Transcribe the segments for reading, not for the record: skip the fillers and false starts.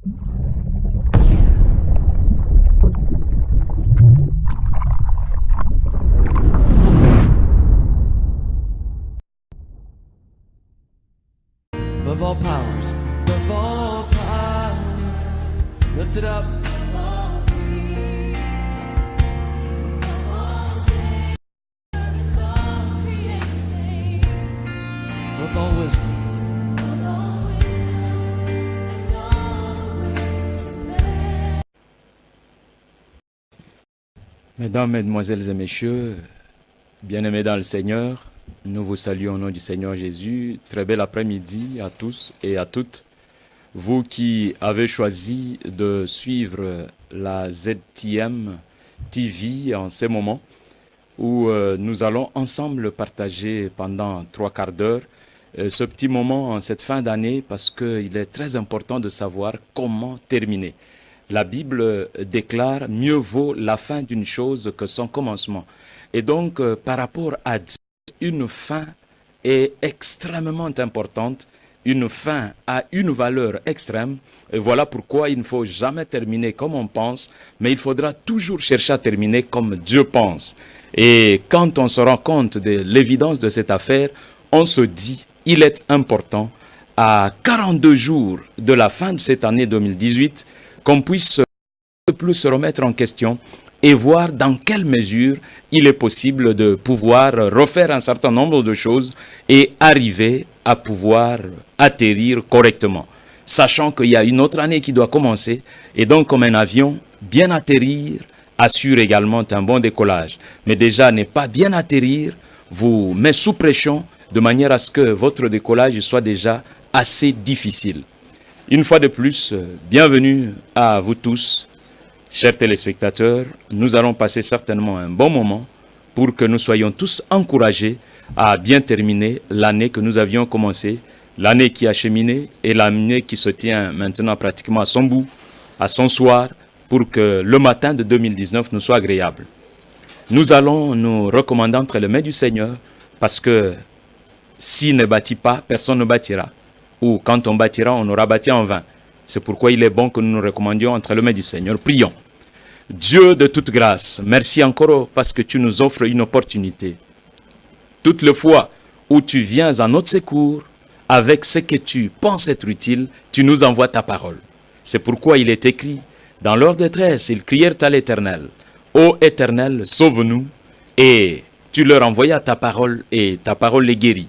Above all powers, lifted up. Above all wisdom. Mesdames, Mesdemoiselles et Messieurs, bien-aimés dans le Seigneur, nous vous saluons au nom du Seigneur Jésus. Très bel après-midi à tous et à toutes. Vous qui avez choisi de suivre la ZTM TV en ces moments où nous allons ensemble partager pendant 3 quarts d'heure ce petit moment en cette fin d'année parce qu'il est très important de savoir comment terminer. La Bible déclare « Mieux vaut la fin d'une chose que son commencement ». Et donc, par rapport à Dieu, une fin est extrêmement importante. Une fin a une valeur extrême. Et voilà pourquoi il ne faut jamais terminer comme on pense, mais il faudra toujours chercher à terminer comme Dieu pense. Et quand on se rend compte de l'évidence de cette affaire, on se dit, il est important, à 42 jours de la fin de cette année 2018, qu'on puisse plus se remettre en question et voir dans quelle mesure il est possible de pouvoir refaire un certain nombre de choses et arriver à pouvoir atterrir correctement. Sachant qu'il y a une autre année qui doit commencer et donc comme un avion, bien atterrir assure également un bon décollage. Mais déjà, ne pas bien atterrir vous met sous pression de manière à ce que votre décollage soit déjà assez difficile. Une fois de plus, bienvenue à vous tous, chers téléspectateurs. Nous allons passer certainement un bon moment pour que nous soyons tous encouragés à bien terminer l'année que nous avions commencée, l'année qui a cheminé et l'année qui se tient maintenant pratiquement à son bout, à son soir, pour que le matin de 2019 nous soit agréable. Nous allons nous recommander entre les mains du Seigneur parce que s'il ne bâtit pas, personne ne bâtira. Ou quand on bâtira, on aura bâti en vain. C'est pourquoi il est bon que nous nous recommandions entre les mains du Seigneur. Prions. Dieu de toute grâce, merci encore parce que tu nous offres une opportunité. Toutes les fois où tu viens à notre secours, avec ce que tu penses être utile, tu nous envoies ta parole. C'est pourquoi il est écrit, dans leur détresse, ils crièrent à l'Éternel. Ô Éternel, sauve-nous. Et tu leur envoyas ta parole et ta parole les guérit.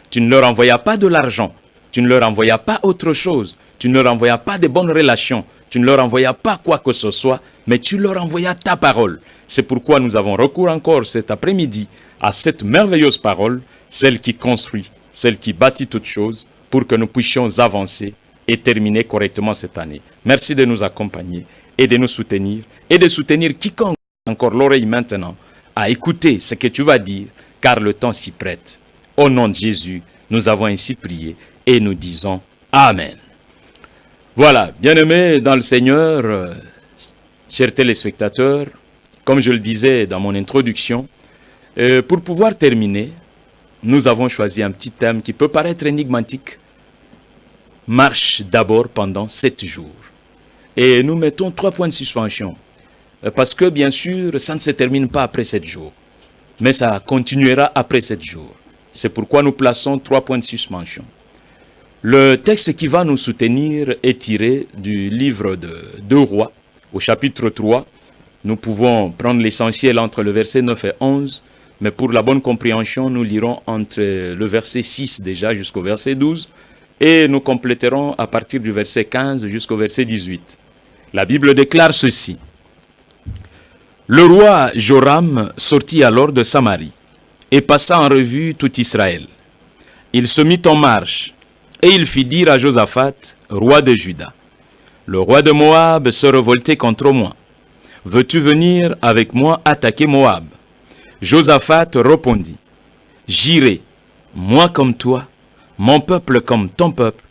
Tu ne leur envoyas pas de l'argent. Tu ne leur envoyas pas autre chose. Tu ne leur envoyas pas de bonnes relations. Tu ne leur envoyas pas quoi que ce soit, mais tu leur envoyas ta parole. C'est pourquoi nous avons recours encore cet après-midi à cette merveilleuse parole, celle qui construit, celle qui bâtit toutes choses, pour que nous puissions avancer et terminer correctement cette année. Merci de nous accompagner et de nous soutenir, et de soutenir quiconque a encore l'oreille maintenant à écouter ce que tu vas dire, car le temps s'y prête. Au nom de Jésus, nous avons ainsi prié et nous disons Amen. Voilà, bien-aimés dans le Seigneur, chers téléspectateurs, comme je le disais dans mon introduction, pour pouvoir terminer, nous avons choisi un petit thème qui peut paraître énigmatique. Marche d'abord pendant 7 jours. Et nous mettons 3 points de suspension. Parce que bien sûr, ça ne se termine pas après 7 jours. Mais ça continuera après 7 jours. C'est pourquoi nous plaçons 3 points de suspension. Le texte qui va nous soutenir est tiré du livre de 2 Rois, au chapitre 3. Nous pouvons prendre l'essentiel entre le verset 9 et 11, mais pour la bonne compréhension, nous lirons entre le verset 6 déjà jusqu'au verset 12, et nous compléterons à partir du verset 15 jusqu'au verset 18. La Bible déclare ceci. Le roi Joram sortit alors de Samarie et passa en revue tout Israël. Il se mit en marche et il fit dire à Josaphat, roi de Juda, « Le roi de Moab se révoltait contre moi. Veux-tu venir avec moi attaquer Moab ?» Josaphat répondit, « J'irai, moi comme toi, mon peuple comme ton peuple,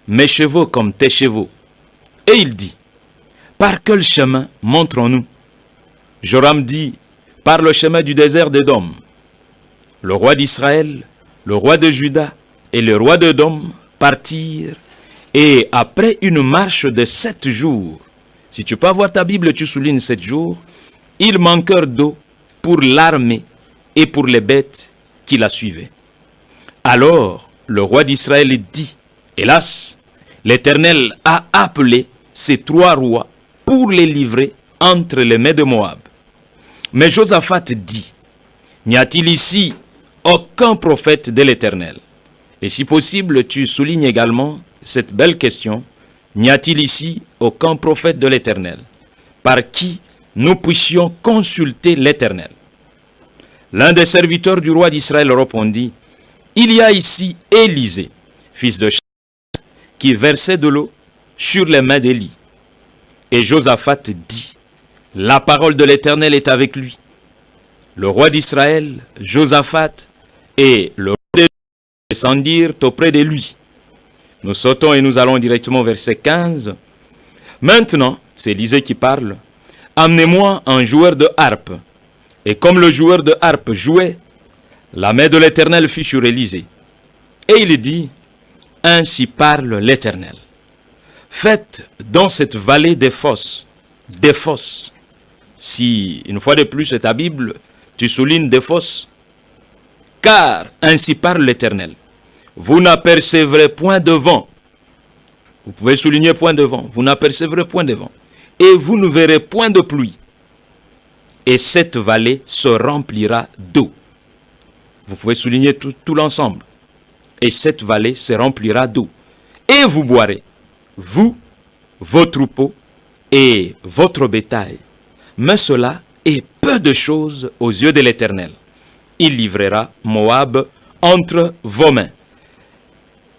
mes chevaux comme tes chevaux. » Et il dit, « Par quel chemin montrons-nous » Joram dit, « Par le chemin du désert d'Édom. » Le roi d'Israël, le roi de Juda et le roi d'Édom partirent Et après une marche de 7 jours, si tu peux avoir ta Bible, tu soulignes 7 jours, ils manquèrent d'eau pour l'armée et pour les bêtes qui la suivaient. Alors le roi d'Israël dit, hélas, l'Éternel a appelé ces 3 rois pour les livrer entre les mains de Moab. Mais Josaphat dit, n'y a-t-il ici aucun prophète de l'Éternel? Et si possible, tu soulignes également cette belle question, n'y a-t-il ici aucun prophète de l'Éternel par qui nous puissions consulter l'Éternel? L'un des serviteurs du roi d'Israël répondit, il y a ici Élisée, fils de Shaphat, qui versait de l'eau sur les mains d'Élie. Et Josaphat dit, la parole de l'Éternel est avec lui. Le roi d'Israël, Josaphat, et le roi d'Égypte descendirent auprès de lui. Nous sautons et nous allons directement au verset 15. Maintenant, c'est Élisée qui parle, amenez-moi un joueur de harpe. Et comme le joueur de harpe jouait, la main de l'Éternel fut sur Élisée. Et il dit, ainsi parle l'Éternel. Faites dans cette vallée des fosses. Si, une fois de plus, c'est ta Bible, tu soulignes des fosses. Car, ainsi parle l'Éternel, vous n'apercevrez point de vent. Vous pouvez souligner point de vent. Vous n'apercevrez point de vent. Et vous ne verrez point de pluie. Et cette vallée se remplira d'eau. Vous pouvez souligner tout l'ensemble. Et cette vallée se remplira d'eau. Et vous boirez, vous, vos troupeaux et votre bétail. Mais cela est peu de choses aux yeux de l'Éternel. Il livrera Moab entre vos mains.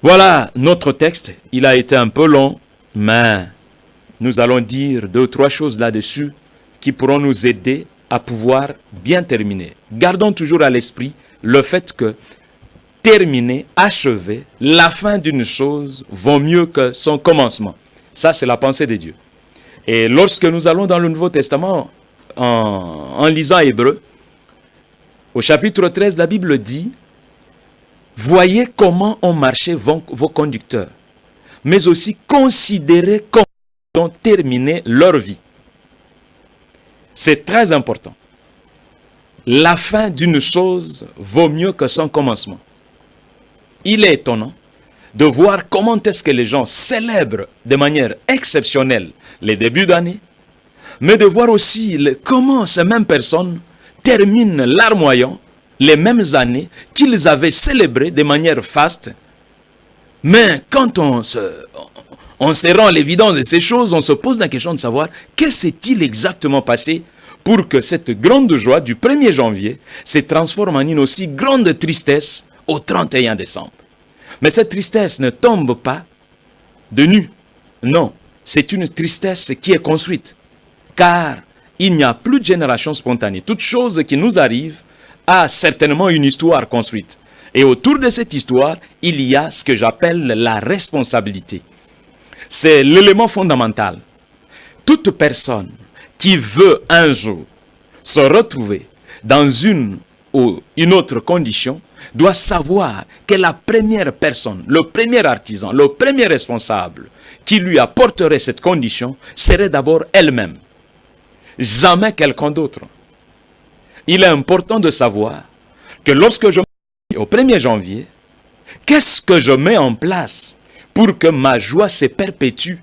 Voilà notre texte. Il a été un peu long, mais nous allons dire 2 ou 3 choses là-dessus qui pourront nous aider à pouvoir bien terminer. Gardons toujours à l'esprit le fait que terminer, achever, la fin d'une chose vaut mieux que son commencement. Ça, c'est la pensée de Dieu. Et lorsque nous allons dans le Nouveau Testament, en lisant Hébreux, au chapitre 13, la Bible dit, voyez comment ont marché vos conducteurs, mais aussi considérez comment ils ont terminé leur vie. C'est très important. La fin d'une chose vaut mieux que son commencement. Il est étonnant de voir comment est-ce que les gens célèbrent de manière exceptionnelle les débuts d'année, mais de voir aussi comment ces mêmes personnes terminent larmoyant les mêmes années qu'ils avaient célébrées de manière faste. Mais quand on se rend à l'évidence de ces choses, on se pose la question de savoir qu'est-ce qui s'est-il exactement passé pour que cette grande joie du 1er janvier se transforme en une aussi grande tristesse au 31 décembre. Mais cette tristesse ne tombe pas de nu. Non, c'est une tristesse qui est construite. Car il n'y a plus de génération spontanée. Toute chose qui nous arrive a certainement une histoire construite. Et autour de cette histoire, il y a ce que j'appelle la responsabilité. C'est l'élément fondamental. Toute personne qui veut un jour se retrouver dans une ou une autre condition doit savoir que la première personne, le premier artisan, le premier responsable qui lui apporterait cette condition serait d'abord elle-même. Jamais quelqu'un d'autre. Il est important de savoir que lorsque je au 1er janvier, qu'est-ce que je mets en place pour que ma joie se perpétue,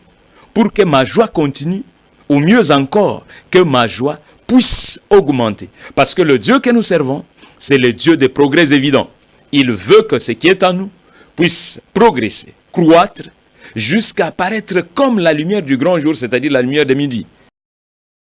pour que ma joie continue, ou mieux encore, que ma joie puisse augmenter. Parce que le Dieu que nous servons, c'est le Dieu des progrès évidents. Il veut que ce qui est en nous puisse progresser, croître, jusqu'à apparaître comme la lumière du grand jour, c'est-à-dire la lumière de midi.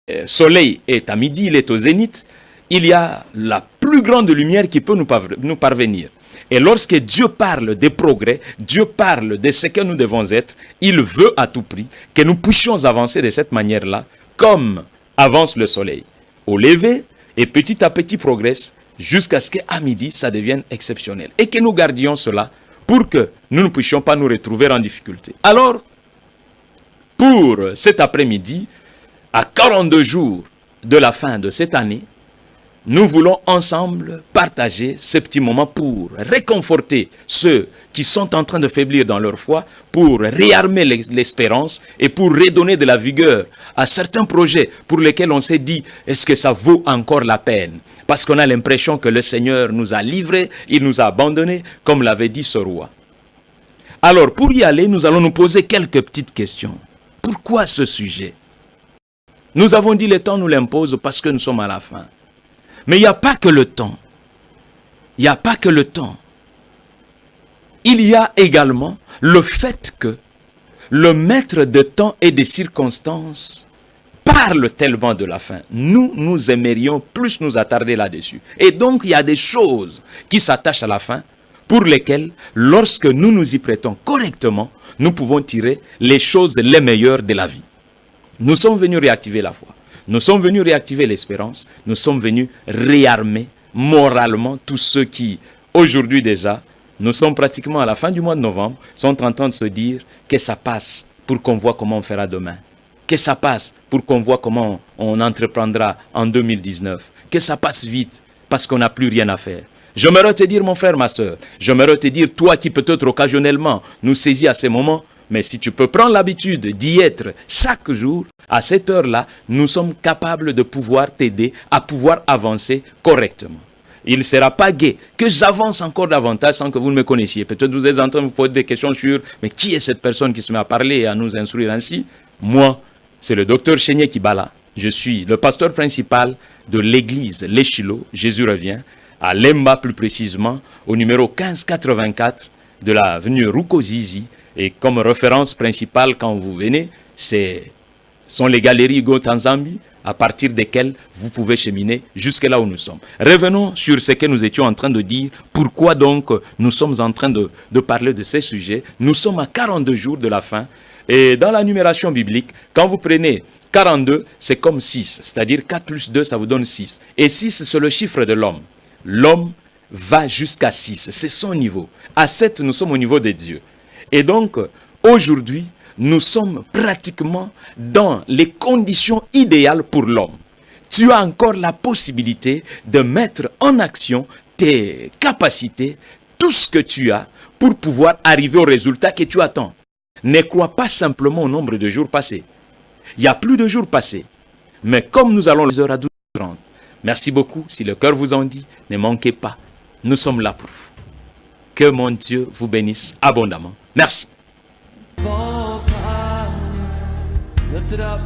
Le soleil est à midi, il est au zénith. Il y a la plus grande lumière qui peut nous parvenir. Et lorsque Dieu parle des progrès, Dieu parle de ce que nous devons être, il veut à tout prix que nous puissions avancer de cette manière-là, comme avance le soleil. Au lever, et petit à petit progresse, jusqu'à ce qu'à midi, ça devienne exceptionnel. Et que nous gardions cela pour que nous ne puissions pas nous retrouver en difficulté. Alors, pour cet après-midi, à 42 jours de la fin de cette année, nous voulons ensemble partager ce petit moment pour réconforter ceux qui sont en train de faiblir dans leur foi, pour réarmer l'espérance et pour redonner de la vigueur à certains projets pour lesquels on s'est dit, est-ce que ça vaut encore la peine? Parce qu'on a l'impression que le Seigneur nous a livrés, il nous a abandonnés, comme l'avait dit ce roi. Alors, pour y aller, nous allons nous poser quelques petites questions. Pourquoi ce sujet? Nous avons dit le temps nous l'impose parce que nous sommes à la fin. Mais il n'y a pas que le temps. Il n'y a pas que le temps. Il y a également le fait que le maître de temps et des circonstances parle tellement de la fin. Nous aimerions plus nous attarder là-dessus. Et donc, il y a des choses qui s'attachent à la fin pour lesquelles, lorsque nous nous y prêtons correctement, nous pouvons tirer les choses les meilleures de la vie. Nous sommes venus réactiver la foi. Nous sommes venus réactiver l'espérance. Nous sommes venus réarmer moralement tous ceux qui, aujourd'hui déjà, nous sommes pratiquement à la fin du mois de novembre, sont en train de se dire que ça passe pour qu'on voit comment on fera demain. Que ça passe pour qu'on voit comment on entreprendra en 2019. Que ça passe vite parce qu'on n'a plus rien à faire. J'aimerais te dire, mon frère, ma soeur, j'aimerais te dire, toi qui peut-être occasionnellement nous saisis à ces moments, mais si tu peux prendre l'habitude d'y être chaque jour, à cette heure-là, nous sommes capables de pouvoir t'aider à pouvoir avancer correctement. Il ne sera pas gai que j'avance encore davantage sans que vous ne me connaissiez. Peut-être vous êtes en train de vous poser des questions sur, mais qui est cette personne qui se met à parler et à nous instruire ainsi? Moi, c'est le docteur Chénier Kibala. Je suis le pasteur principal de l'église Les Shiloh, Jésus revient, à Lemba plus précisément, au numéro 1584 de l'avenue Rukozizi. Et comme référence principale quand vous venez, sont les galeries Hugo Tanzambi, à partir desquelles vous pouvez cheminer jusque là où nous sommes. Revenons sur ce que nous étions en train de dire. Pourquoi donc nous sommes en train de parler de ces sujets? Nous sommes à 42 jours de la fin. Et dans la numération biblique, quand vous prenez 42, c'est comme 6. C'est-à-dire 4 plus 2, ça vous donne 6. Et 6, c'est le chiffre de l'homme. L'homme va jusqu'à 6. C'est son niveau. À 7, nous sommes au niveau des dieux. Et donc, aujourd'hui, nous sommes pratiquement dans les conditions idéales pour l'homme. Tu as encore la possibilité de mettre en action tes capacités, tout ce que tu as, pour pouvoir arriver au résultat que tu attends. Ne crois pas simplement au nombre de jours passés. Il y a plus de jours passés. Mais comme nous allons les heures à 12h30, merci beaucoup. Si le cœur vous en dit, ne manquez pas. Nous sommes là pour vous. Que mon Dieu vous bénisse abondamment. Merci. Lifted up